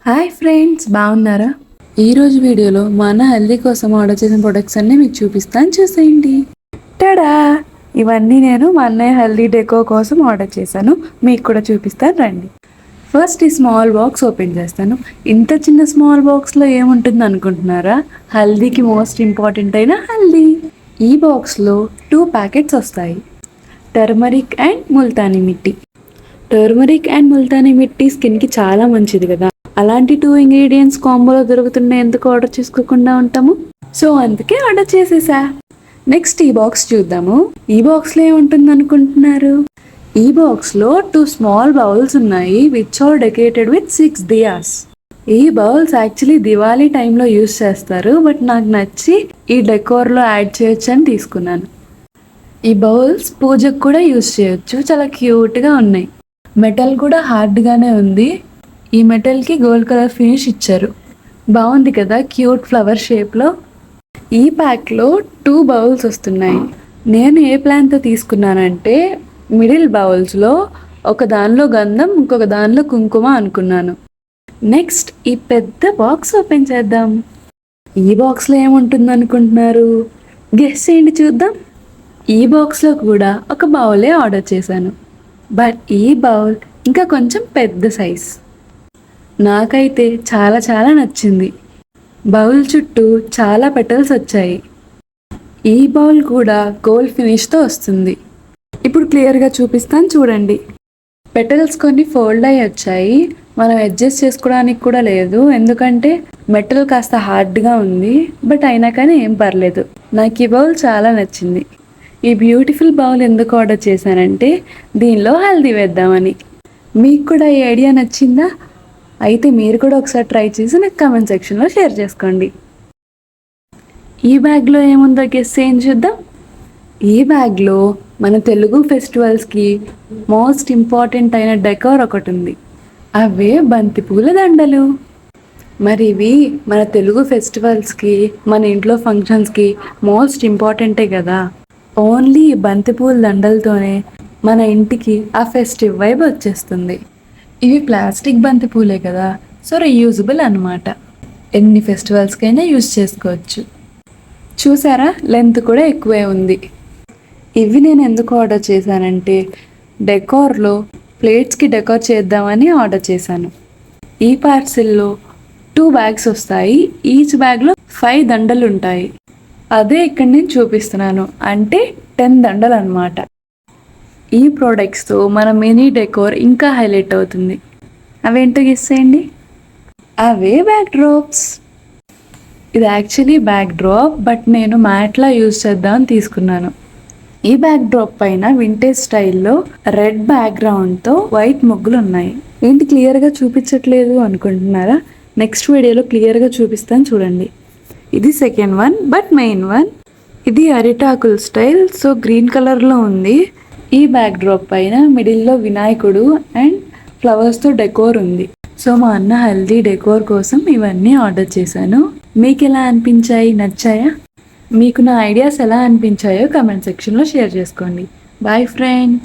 Hi friends, బాగున్నారా? ఈరోజు వీడియోలో మా అన్న హెల్దీ కోసం ఆర్డర్ చేసిన ప్రొడక్ట్స్ అన్నీ మీకు చూపిస్తాను, చూసేయండి. టడా! ఇవన్నీ నేను మా అన్నయ్య హెల్దీ డెకో కోసం ఆర్డర్ చేశాను, మీకు కూడా చూపిస్తాను, రండి. ఫస్ట్ ఈ స్మాల్ బాక్స్ ఓపెన్ చేస్తాను. ఇంత చిన్న స్మాల్ బాక్స్లో ఏముంటుంది అనుకుంటున్నారా? హల్దీకి మోస్ట్ ఇంపార్టెంట్ అయిన హల్దీ. ఈ బాక్స్లో 2 ప్యాకెట్స్ వస్తాయి. Turmeric and Multani mitti. Turmeric and Multani mitti స్కిన్కి చాలా మంచిది కదా. అలాంటి 2 ఇంగ్రీడియంట్స్ కాంబోలో దొరుకుతున్నాయి, ఎందుకు ఆర్డర్ చేసుకోకుండా ఉంటాము? సో అందుకే ఆర్డర్ చేసేసా. నెక్స్ట్ ఈ బాక్స్ చూద్దాము. ఈ బాక్స్లో ఏముంటుంది అనుకుంటున్నారు? ఈ బాక్స్లో 2 స్మాల్ బౌల్స్ ఉన్నాయి, which are decorated with 6 diyas. ఈ బౌల్స్ యాక్చువల్లీ దివాళీ టైంలో యూస్ చేస్తారు, బట్ నాకు నచ్చి ఈ డెకోర్లో యాడ్ చేయొచ్చు అని తీసుకున్నాను. ఈ బౌల్స్ పూజకు కూడా యూస్ చేయొచ్చు, చాలా క్యూట్గా ఉన్నాయి. మెటల్ కూడా హార్డ్గానే ఉంది. ఈ మెటల్కి గోల్డ్ కలర్ ఫినిష్ ఇచ్చారు, బాగుంది కదా, క్యూట్ ఫ్లవర్ షేప్లో. ఈ ప్యాక్లో 2 బౌల్స్ వస్తున్నాయి. నేను ఏ ప్లాన్తో తీసుకున్నానంటే మిడిల్ బౌల్స్లో ఒక దానిలో గంధం, ఇంకొక దానిలో కుంకుమ అనుకున్నాను. నెక్స్ట్ ఈ పెద్ద బాక్స్ ఓపెన్ చేద్దాం. ఈ బాక్స్లో ఏముంటుంది అనుకుంటున్నారు? గెస్ చేయండి చూద్దాం. ఈ బాక్స్లో కూడా ఒక బౌలే ఆర్డర్ చేశాను, బట్ ఈ బౌల్ ఇంకా కొంచెం పెద్ద సైజ్. నాకైతే చాలా చాలా నచ్చింది. బౌల్ చుట్టూ చాలా పెటల్స్ వచ్చాయి. ఈ బౌల్ కూడా గోల్డ్ ఫినిష్తో వస్తుంది. ఇప్పుడు క్లియర్గా చూపిస్తాను, చూడండి. పెటల్స్ కొన్ని ఫోల్డ్ అయ్యి వచ్చాయి. మనం అడ్జస్ట్ చేసుకోవడానికి కూడా లేదు, ఎందుకంటే మెటల్ కాస్త హార్డ్గా ఉంది, బట్ అయినా కానీ ఏం పర్లేదు. నాకు ఈ బౌల్ చాలా నచ్చింది. ఈ బ్యూటిఫుల్ బౌల్ ఎందుకు ఆర్డర్ చేశానంటే దీనిలో హల్దీ వేద్దామని. మీకు కూడా ఈ ఐడియా నచ్చిందా? అయితే మీరు కూడా ఒకసారి ట్రై చేసి నాకు కామెంట్ సెక్షన్లో షేర్ చేసుకోండి. ఈ బ్యాగ్లో ఏముందో గెస్ చేయండి చూద్దాం. ఈ బ్యాగ్లో మన తెలుగు ఫెస్టివల్స్కి మోస్ట్ ఇంపార్టెంట్ అయిన డెకోర్ ఒకటి ఉంది, అవే బంతిపూల దండలు. మరి ఇవి మన తెలుగు ఫెస్టివల్స్కి, మన ఇంట్లో ఫంక్షన్స్కి మోస్ట్ ఇంపార్టెంటే కదా. ఓన్లీ బంతిపూల దండలతోనే మన ఇంటికి ఆ ఫెస్టివ్ వైబ్ వచ్చేస్తుంది. ఇవి ప్లాస్టిక్ బంతిపూలే కదా, సో రీయూజబుల్ అన్నమాట. ఎన్ని ఫెస్టివల్స్కైనా యూజ్ చేసుకోవచ్చు. చూసారా, లెంత్ కూడా ఎక్కువే ఉంది. ఇవి నేను ఎందుకు ఆర్డర్ చేశానంటే డెకోర్లో ప్లేట్స్కి డెకోర్ చేద్దామని ఆర్డర్ చేశాను. ఈ పార్సిల్లో 2 బ్యాగ్స్ వస్తాయి, ఈచ్ బ్యాగ్లో 5 దండలు ఉంటాయి. అదే ఇక్కడ నేను చూపిస్తున్నాను, అంటే 10 దండలు అన్నమాట. ఈ ప్రోడక్ట్స్తో మన మినీ డెకోర్ ఇంకా హైలైట్ అవుతుంది. అవేంటో గెస్ చేయండి. అవే బ్యాక్ డ్రాప్స్. ఇది యాక్చువల్లీ బ్యాక్ డ్రాప్, బట్ నేను మ్యాట్లా యూజ్ చేద్దామని తీసుకున్నాను. ఈ బ్యాక్ డ్రాప్ పైన వింటేజ్ స్టైల్లో రెడ్ బ్యాక్గ్రౌండ్తో వైట్ ముగ్గులు ఉన్నాయి. ఏంటి క్లియర్గా చూపించట్లేదు అనుకుంటున్నారా? నెక్స్ట్ వీడియోలో క్లియర్గా చూపిస్తాను, చూడండి. ఇది second one, but main one. ఇది అరిటాకుల్ స్టైల్, సో గ్రీన్ కలర్లో ఉంది. ఈ బ్యాక్ డ్రాప్ పైన మిడిల్లో వినాయకుడు అండ్ ఫ్లవర్స్తో డెకోర్ ఉంది. సో మా అన్న హెల్దీ డెకోర్ కోసం ఇవన్నీ ఆర్డర్ చేశాను. మీకు ఎలా అనిపించాయి? నచ్చాయా? మీకు నా ఐడియాస్ ఎలా అనిపించాయో కామెంట్ సెక్షన్లో షేర్ చేసుకోండి. Bye friends.